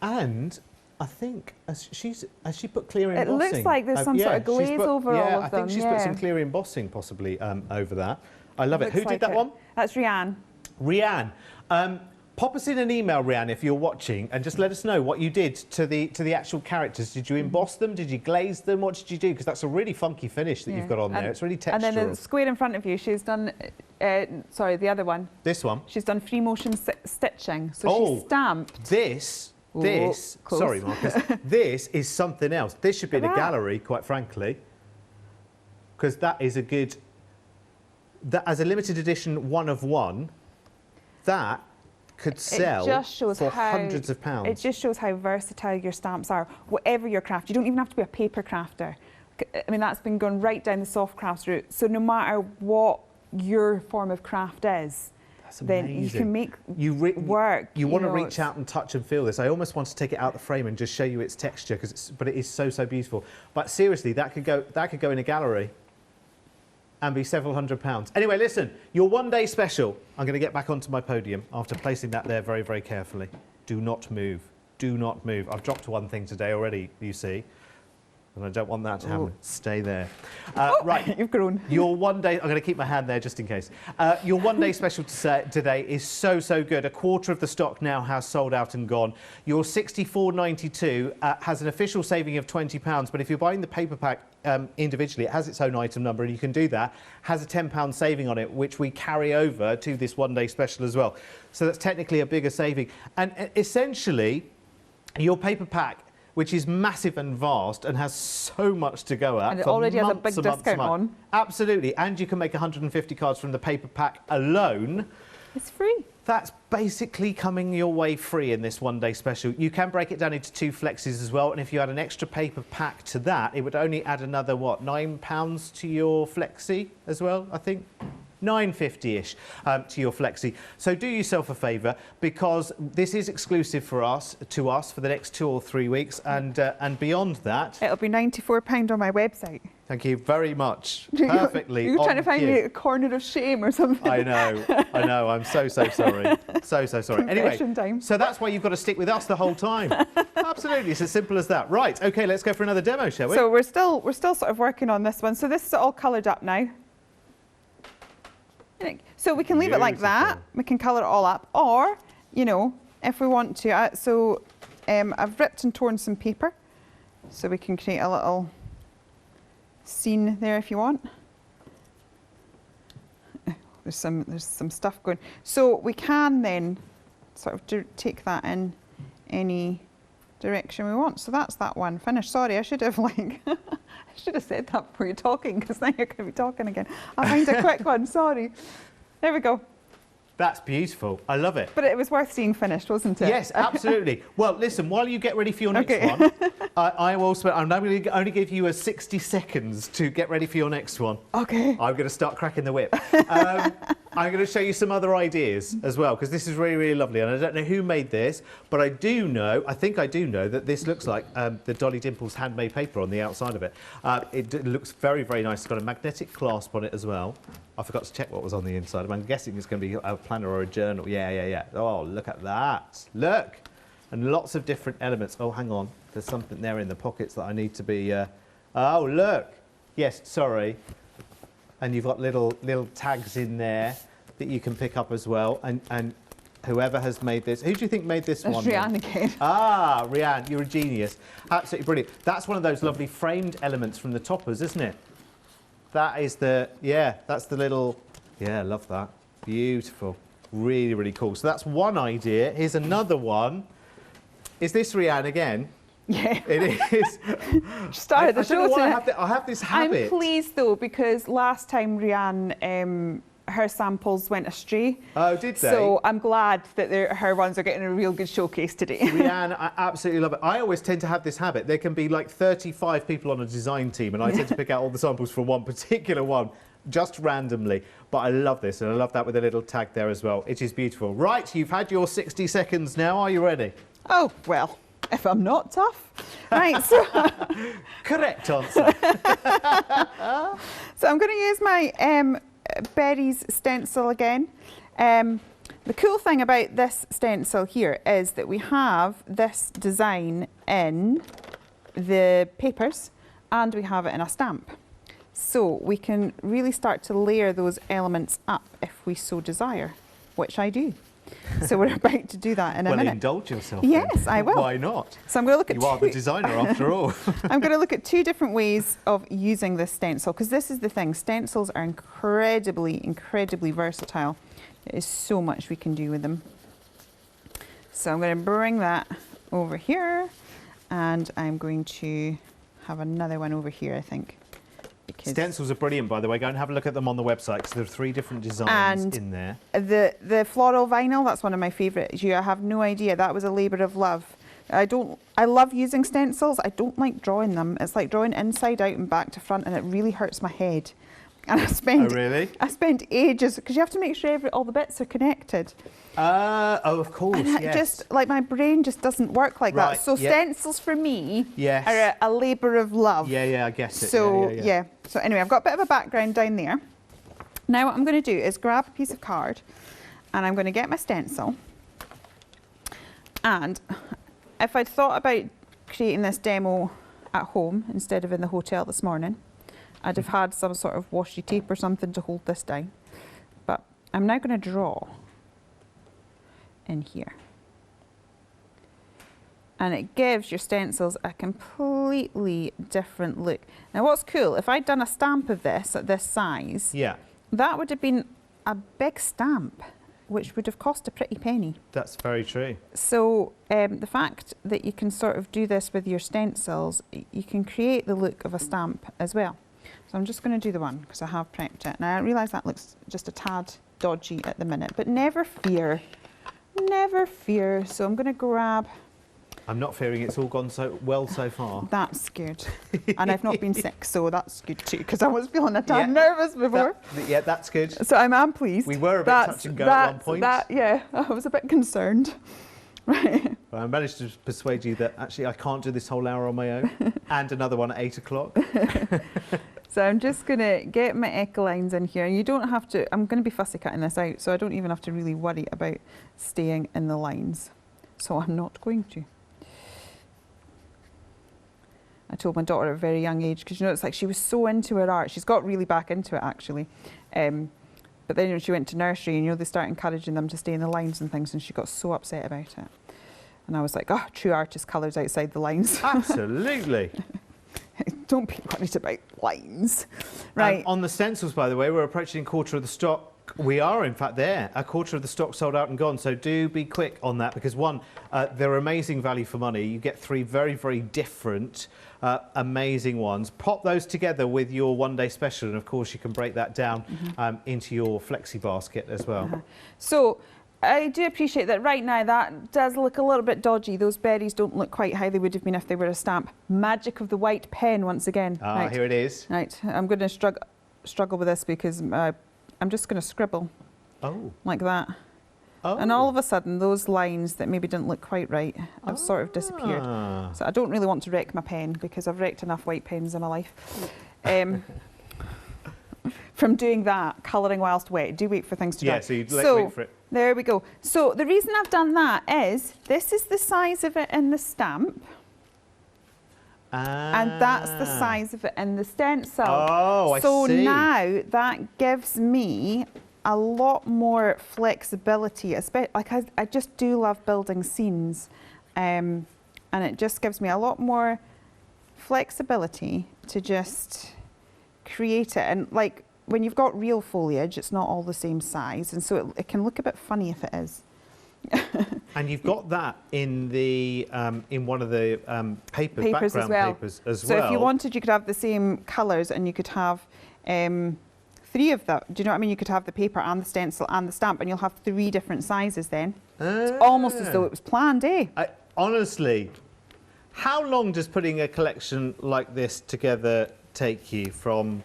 And I think, has she put clear embossing? It looks like there's some sort of glaze over all of them. I think she's put some clear embossing possibly over that. I love it. Who did that one? That's Rianne. Rianne. Pop us in an email, Rianne, if you're watching, and just let us know what you did to the actual characters. Did you emboss them? Did you glaze them? What did you do? Because that's a really funky finish that you've got on there. It's really textural. And then the square in front of you, she's done, sorry, the other one. This one? She's done free motion stitching. So she stamped. This, sorry, Marcus, this is something else. This should be in a gallery, quite frankly, because that is a good, as a limited edition 1 of 1, that could sell for hundreds of pounds. It just shows how versatile your stamps are. Whatever your craft, you don't even have to be a paper crafter. I mean, that's been going right down the soft crafts route. So no matter what your form of craft is, then you can make work. You want to reach out and touch and feel this. I almost want to take it out the frame and just show you its texture, but it is so beautiful. But seriously, that could go in a gallery and be several £100s. Anyway, listen, your one-day special. I'm going to get back onto my podium after placing that there very, very carefully. Do not move. Do not move. I've dropped one thing today already, you see. and I don't want that to happen. Ooh. Stay there. Oh, right. You've grown. Your one day, I'm going to keep my hand there just in case. Your one day special today is so good. A quarter of the stock now has sold out and gone. Your 64.92 has an official saving of £20, but if you're buying the paper pack individually, it has its own item number, and you can do that. Has a £10 saving on it, which we carry over to this one day special as well. So that's technically a bigger saving. And essentially, your paper pack, which is massive and vast and has so much to go at. And it already has a big and months discount on. Absolutely. And you can make 150 cards from the paper pack alone. It's free. That's basically coming your way free in this one day special. You can break it down into 2 flexes as well. And if you add an extra paper pack to that, it would only add another, what, £9 to your flexi as well, I think? £9.50-ish to your flexi. So do yourself a favour, because this is exclusive for us for the next 2 or 3 weeks, and beyond that. It'll be £94 on my website. Thank you very much. Perfectly. You're trying to find me a corner of shame or something. I know. I'm so sorry. So sorry. Anyway, time. so that's why you've got to stick with us the whole time. Absolutely. It's as simple as that. Right. Okay. Let's go for another demo, shall we? So we're still sort of working on this one. So this is all coloured up now. So we can leave it like that. We can colour it all up, or, you know, if we want to. I've ripped and torn some paper, so we can create a little scene there if you want. There's some stuff going. So we can then sort of take that in any direction we want. So that's that one finished. Sorry, I should have I should have said that before you're talking, because now you're going to be talking again. I'll find a quick one. Sorry. There we go. That's beautiful. I love it. But it was worth seeing finished, wasn't it? Yes, absolutely. Well, listen, while you get ready for your next one, I'm now going to only give you 60 seconds to get ready for your next one. Okay. I'm going to start cracking the whip. I'm going to show you some other ideas as well, because this is really lovely. And I don't know who made this, but I think I do know that this looks like the Dolly Dimples handmade paper on the outside of it. It looks very nice. It's got a magnetic clasp on it as well. I forgot to check what was on the inside. I'm guessing it's going to be a planner or a journal. Yeah. Oh, look at that. Look. And lots of different elements. Oh, hang on. There's something there in the pockets that I need to be... Oh, look. Yes, sorry. And you've got little tags in there that you can pick up as well. And whoever has made this... Who do you think made this one? That's Rianne again. Ah, Rianne, you're a genius. Absolutely brilliant. That's one of those lovely framed elements from the toppers, isn't it? That is that's the little... Yeah, love that. Beautiful. Really cool. So that's one idea. Here's another one. Is this Rianne again? Yeah. It is. Started the show. I have this habit. I'm pleased though, because last time Rianne, her samples went astray. Oh, did they? So I'm glad that her ones are getting a real good showcase today. Rianne, I absolutely love it. I always tend to have this habit. There can be like 35 people on a design team, and I tend to pick out all the samples from one particular one, just randomly. But I love this, and I love that with a little tag there as well. It is beautiful. Right, you've had your 60 seconds now. Are you ready? Oh, well, if I'm not tough. Right, so... Correct answer. So I'm going to use my berries stencil again. The cool thing about this stencil here is that we have this design in the papers and we have it in a stamp. So we can really start to layer those elements up if we so desire, which I do. So we're about to do that in a minute. Well, indulge yourself. Yes, then. I will. Why not? So I'm going to look at You are the designer after all. I'm going to look at 2 different ways of using this stencil, because this is the thing. Stencils are incredibly versatile. There is so much we can do with them. So I'm going to bring that over here, and I'm going to have another one over here, I think. Stencils are brilliant, by the way. Go and have a look at them on the website, because there are 3 different designs in there. The floral vinyl, that's one of my favourites. You have no idea. That was a labour of love. I love using stencils. I don't like drawing them. It's like drawing inside out and back to front, and it really hurts my head. And I spent ages, because you have to make sure all the bits are connected. Oh, of course, and just like my brain just doesn't work like that. So stencils for me are a labour of love. Yeah, I guess it. So So anyway, I've got a bit of a background down there. Now what I'm going to do is grab a piece of card, and I'm going to get my stencil. And if I'd thought about creating this demo at home instead of in the hotel this morning, I'd have had some sort of washi tape or something to hold this down. But I'm now going to draw in here. And it gives your stencils a completely different look. Now what's cool, if I'd done a stamp of this at this size, Yeah. that would have been a big stamp, which would have cost a pretty penny. That's very true. So the fact that you can sort of do this with your stencils, you can create the look of a stamp as well. So I'm just going to do the one because I have prepped it. Now I realise that looks just a tad dodgy at the minute, but never fear, never fear. So I'm going to grab. I'm not fearing it's all gone so well so far. That's good. And I've not been sick, so that's good too, because I was feeling a tad nervous before. Yeah, that's good. So I'm pleased. We were a bit touch and go at one point. Yeah, I was a bit concerned. Right. But I managed to persuade you that actually I can't do this whole hour on my own, and another one at 8 o'clock. So I'm just going to get my echo lines in here. And you don't have to, I'm going to be fussy cutting this out, so I don't even have to really worry about staying in the lines. So I'm not going to. I told my daughter at a very young age, because you know, it's like she was so into her art. She's got really back into it actually. But then when she went to nursery, and you know, they start encouraging them to stay in the lines and things, and she got so upset about it. And I was like, oh, true artist colours outside the lines. Absolutely. Don't be worried about lines. Right. On the stencils, by the way, we're approaching a quarter of the stock. We are, in fact, there. A quarter of the stock sold out and gone. So do be quick on that, because one, they're amazing value for money. You get 3 very, very different, amazing ones. Pop those together with your one-day special, and of course you can break that down into your flexi basket as well. So I do appreciate that right now that does look a little bit dodgy. Those berries don't look quite how they would have been if they were a stamp. Magic of the white pen once again. Ah, right. Here it is. Right, I'm going to struggle with this because I'm just going to scribble like that. Oh. And all of a sudden, those lines that maybe didn't look quite right have sort of disappeared. So I don't really want to wreck my pen, because I've wrecked enough white pens in my life. From doing that, colouring whilst wet. Do wait for things to dry. Yeah, so you'd wait for it. There we go. So the reason I've done that is, this is the size of it in the stamp. And that's the size of it in the stencil. Oh, I see. So now that gives me a lot more flexibility. Like I just do love building scenes, and it just gives me a lot more flexibility to just create it. And like when you've got real foliage, it's not all the same size, and so it can look a bit funny if it is. And you've got that in the in one of the papers as well. papers as so well. If you wanted, you could have the same colours, and you could have 3 of them. Do you know what I mean? You could have the paper and the stencil and the stamp, and you'll have 3 different sizes then. It's almost as though it was planned, eh? Honestly, how long does putting a collection like this together take you from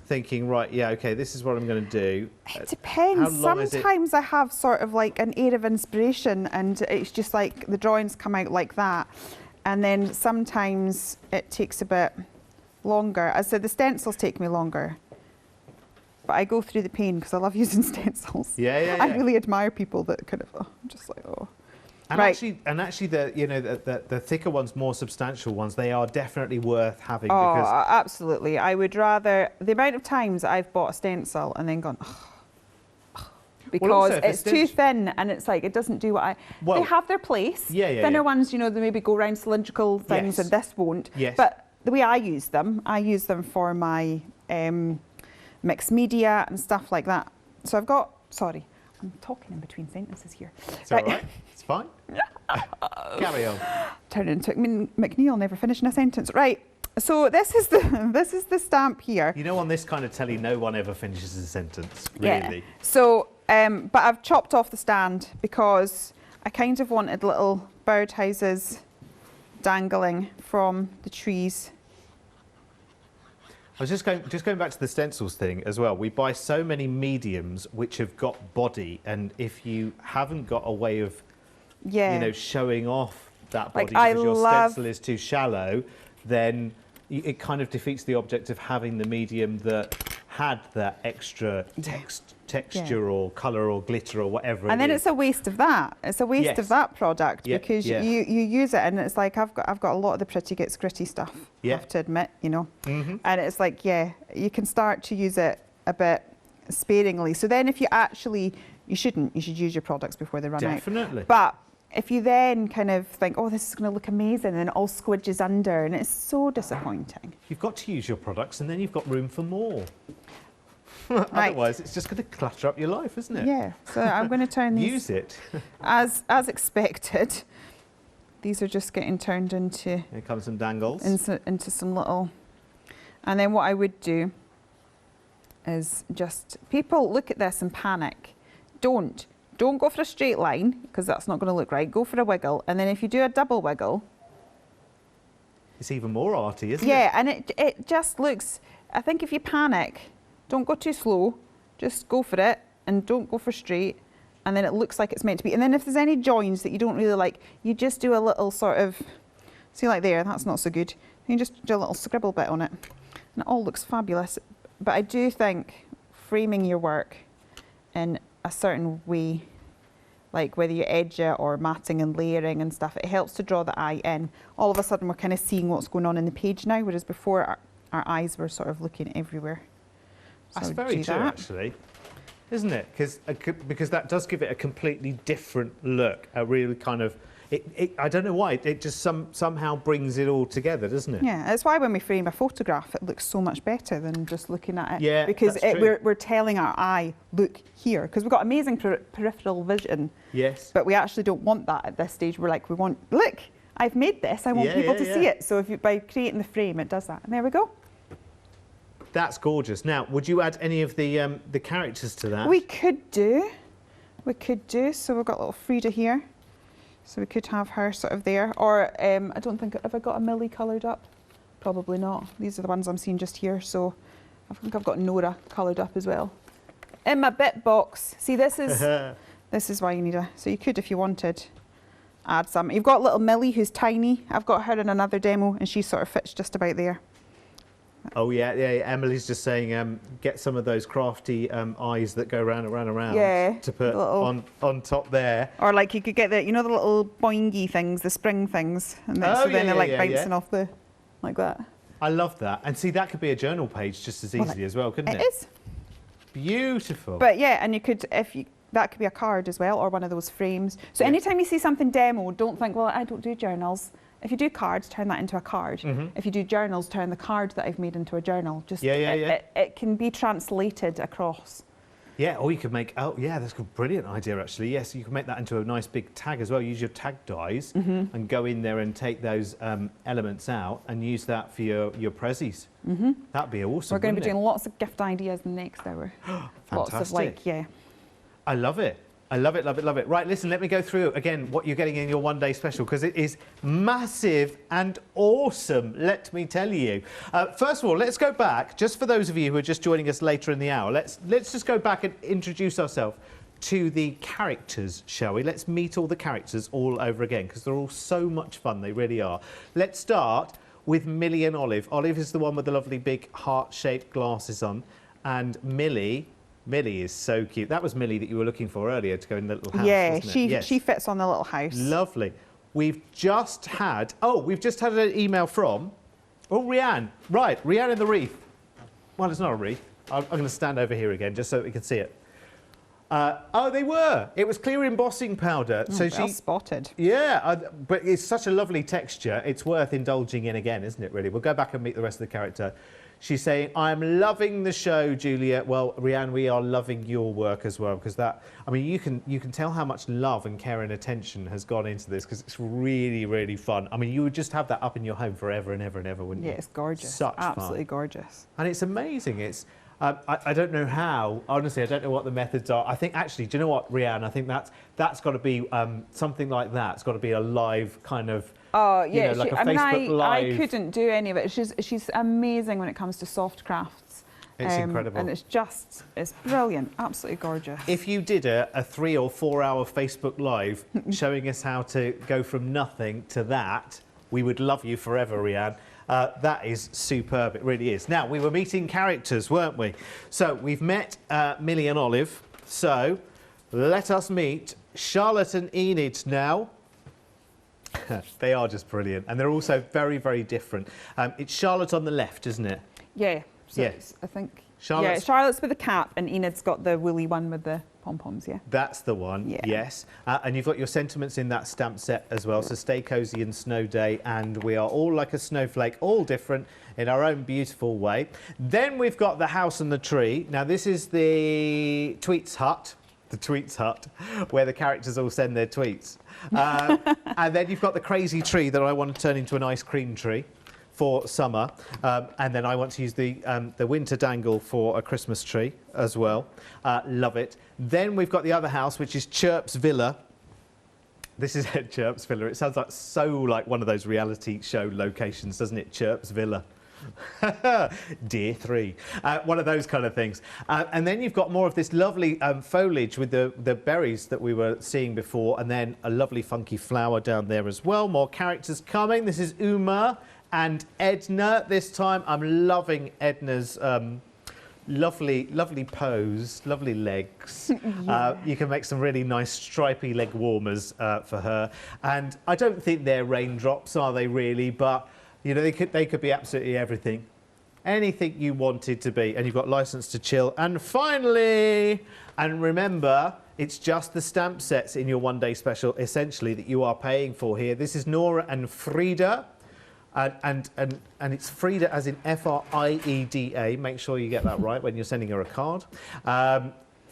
thinking, right, yeah, okay, this is what I'm going to do? It depends. Sometimes I have sort of like an air of inspiration, and it's just like the drawings come out like that. And then sometimes it takes a bit longer. As I said, the stencils take me longer. But I go through the pain because I love using stencils. Yeah. I really admire people that kind of, I'm just like, oh. And actually, the thicker ones, more substantial ones, they are definitely worth having. Oh, because absolutely. I would rather, the amount of times I've bought a stencil and then gone, because it's too thin, and it's like, it doesn't do what they have their place. Thinner ones, you know, they maybe go around cylindrical things, and this won't. But the way I use them for my mixed media and stuff like that. So I've got, sorry, I'm talking in between sentences here. It's all right. It's fine. Carry on. Turn it into McNeil, never finishing a sentence. Right. So this is the stamp here. You know, on this kind of telly, no one ever finishes a sentence, really. Yeah. So, but I've chopped off the stand because I kind of wanted little birdhouses dangling from the trees. I was just going back to the stencils thing as well. We buy so many mediums which have got body, and if you haven't got a way of, you know, showing off that body, like, because your stencil is too shallow, then it kind of defeats the object of having the medium that had that extra texture or colour or glitter or whatever. And then it's a waste of that. It's a waste of that product because you use it, and it's like I've got a lot of the Pretty Gets Gritty stuff. I have to admit, you know. And it's like you can start to use it a bit sparingly. So then, if you should use your products before they run out. Definitely. But if you then kind of think, oh, this is going to look amazing, and it all squidges under, and it's so disappointing. You've got to use your products, and then you've got room for more. Right. Otherwise, it's just going to clutter up your life, isn't it? Yeah. So I'm going to turn these. Use it. as expected. These are just getting turned into. Here comes some dangles. Into some little. And then what I would do is just, people look at this and panic. Don't go for a straight line, because that's not going to look right. Go for a wiggle, and then if you do a double wiggle, it's even more arty, isn't it? Yeah, and it just looks, I think if you panic, don't go too slow, just go for it, and don't go for straight, and then it looks like it's meant to be. And then if there's any joins that you don't really like, you just do a little sort of, see like there, that's not so good. You just do a little scribble bit on it, and it all looks fabulous. But I do think framing your work in a certain way, like whether you edge it or matting and layering and stuff, it helps to draw the eye in. All of a sudden we're kind of seeing what's going on in the page now, whereas before our eyes were sort of looking everywhere. That's very true, actually, isn't it? Because that does give it a completely different look, a really kind of, I don't know why, it just somehow brings it all together, doesn't it? Yeah, that's why when we frame a photograph, it looks so much better than just looking at it. Yeah, because that's true. we're telling our eye, look here, because we've got amazing peripheral vision. Yes. But we actually don't want that at this stage. We're like, look, I've made this. I want people to see it. So by creating the frame, it does that. And there we go. That's gorgeous. Now, would you add any of the characters to that? We could do. So we've got little Frida here. So we could have her sort of there. Or I don't think, have I got a Millie coloured up? Probably not. These are the ones I'm seeing just here. So I think I've got Nora coloured up as well. In my bit box. See, this is why you need so you could, if you wanted, add some. You've got little Millie who's tiny. I've got her in another demo and she sort of fits just about there. Oh yeah. Emily's just saying, get some of those crafty eyes that go round and round and round to put on top there. Or like you could get the, you know, the little boingy things, the spring things, and then, then they're like bouncing off the, like that. I love that. And see, that could be a journal page just as easily as well, couldn't it? It is. Beautiful. But yeah, and you could, that could be a card as well, or one of those frames. So anytime you see something demoed, don't think, well, I don't do journals. If you do cards, turn that into a card. If you do journals, turn the card that I've made into a journal. Just it can be translated across. Yeah, or you could make, that's a brilliant idea actually. Yes, you can make that into a nice big tag as well. Use your tag dies and go in there and take those elements out and use that for your prezzies. That'd be awesome. We're going to be doing lots of gift ideas in the next hour. Fantastic. Lots of I love it. I love it, love it, love it. Right, listen, let me go through again what you're getting in your one-day special, because it is massive and awesome, let me tell you. First of all, let's go back, just for those of you who are just joining us later in the hour, let's just go back and introduce ourselves to the characters, shall we? Let's meet all the characters all over again, because they're all so much fun, they really are. Let's start with Millie and Olive. Olive is the one with the lovely big heart-shaped glasses on, and Millie is so cute. That was Millie that you were looking for earlier to go in the little house, wasn't it? She fits on the little house. Lovely. We've just had an email from, Rianne. Right, Rianne in the wreath. Well, it's not a wreath. I'm going to stand over here again just so that we can see it. They were. It was clear embossing powder. So well spotted. Yeah, but it's such a lovely texture. It's worth indulging in again, isn't it, really? We'll go back and meet the rest of the character. She's saying, I'm loving the show, Julia. Well, Rianne, we are loving your work as well, because you can tell how much love and care and attention has gone into this, because it's really, really fun. I mean, you would just have that up in your home forever and ever and ever, wouldn't you? Yeah, it's gorgeous. Such absolutely fun. gorgeous. And it's amazing. It's I don't know how, honestly, I don't know what the methods are. I think actually, do you know what, Rianne? I think that's got to be something like that. It's got to be a live kind of, yeah, like a Facebook Live. I couldn't do any of it. She's amazing when it comes to soft crafts. It's incredible. And it's brilliant, absolutely gorgeous. If you did a 3 or 4 hour Facebook Live showing us how to go from nothing to that, we would love you forever, Rianne. That is superb, it really is. Now, we were meeting characters, weren't we? So we've met Millie and Olive. So let us meet Charlotte and Enid now. They are just brilliant, and they're also very, very different. It's Charlotte on the left, isn't it? Yeah. So Yes. I think. Charlotte's- Yeah, Charlotte's with the cap, and Enid's got the woolly one with the pom-poms, yeah. That's the one, Yeah. yes. And you've got your sentiments in that stamp set as well. So stay cosy and snow day, and we are all like a snowflake, all different in our own beautiful way. Then we've got the house and the tree. Now this is the tweets hut. The tweets hut, where the characters all send their tweets. And then you've got the crazy tree that I want to turn into an ice cream tree for summer. And then I want to use the winter dangle for a Christmas tree as well. Love it. Then we've got the other house, which is Chirp's Villa. This is at Chirp's Villa. It sounds like like one of those reality show locations, doesn't it? Chirp's Villa. Dear 3, one of those kind of things. And then you've got more of this lovely foliage with the berries that we were seeing before, and then a lovely funky flower down there as well. More characters coming. This is Uma and Edna this time. I'm loving Edna's lovely pose, lovely legs. Yeah. You can make some really nice stripy leg warmers for her. And I don't think they're raindrops, are they really? But you know, they could be absolutely everything. Anything you wanted to be. And you've got License to Chill. And finally, and remember, it's just the stamp sets in your one-day special, essentially, that you are paying for here. This is Nora and Frida. And it's Frida as in F-R-I-E-D-A. Make sure you get that right when you're sending her a card.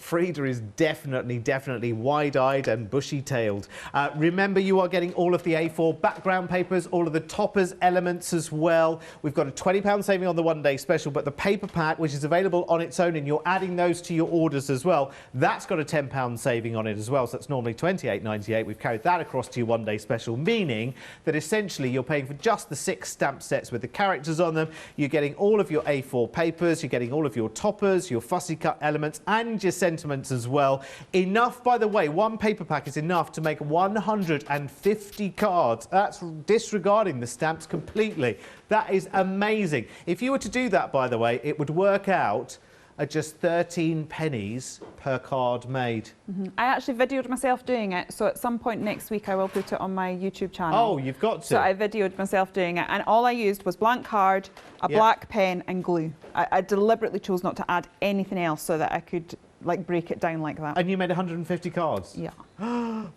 Frida is definitely wide-eyed and bushy-tailed. Remember, you are getting all of the A4 background papers, all of the toppers elements as well. We've got a £20 saving on the one-day special, but the paper pack, which is available on its own, and you're adding those to your orders as well, that's got a £10 saving on it as well. So that's normally £28.98. We've carried that across to your one-day special, meaning that essentially you're paying for just the 6 stamp sets with the characters on them. You're getting all of your A4 papers, you're getting all of your toppers, your fussy cut elements, and your sentiments as well. Enough, by the way, one paper pack is enough to make 150 cards. That's disregarding the stamps completely. That is amazing. If you were to do that, by the way, it would work out at just 13 pennies per card made. I actually videoed myself doing it, so at some point next week I will put it on my YouTube channel. Oh, you've got to. So I videoed myself doing it, and all I used was blank card, a black pen and glue. I deliberately chose not to add anything else so that I could like break it down like that. And you made 150 cards? Yeah.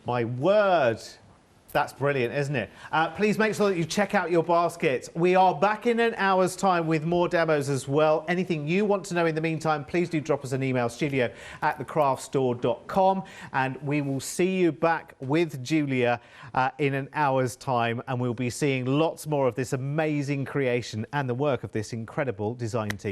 My word. That's brilliant, isn't it? Please make sure that you check out your baskets. We are back in an hour's time with more demos as well. Anything you want to know in the meantime, please do drop us an email, studio@thecraftstore.com, and we will see you back with Julia in an hour's time, and we'll be seeing lots more of this amazing creation and the work of this incredible design team.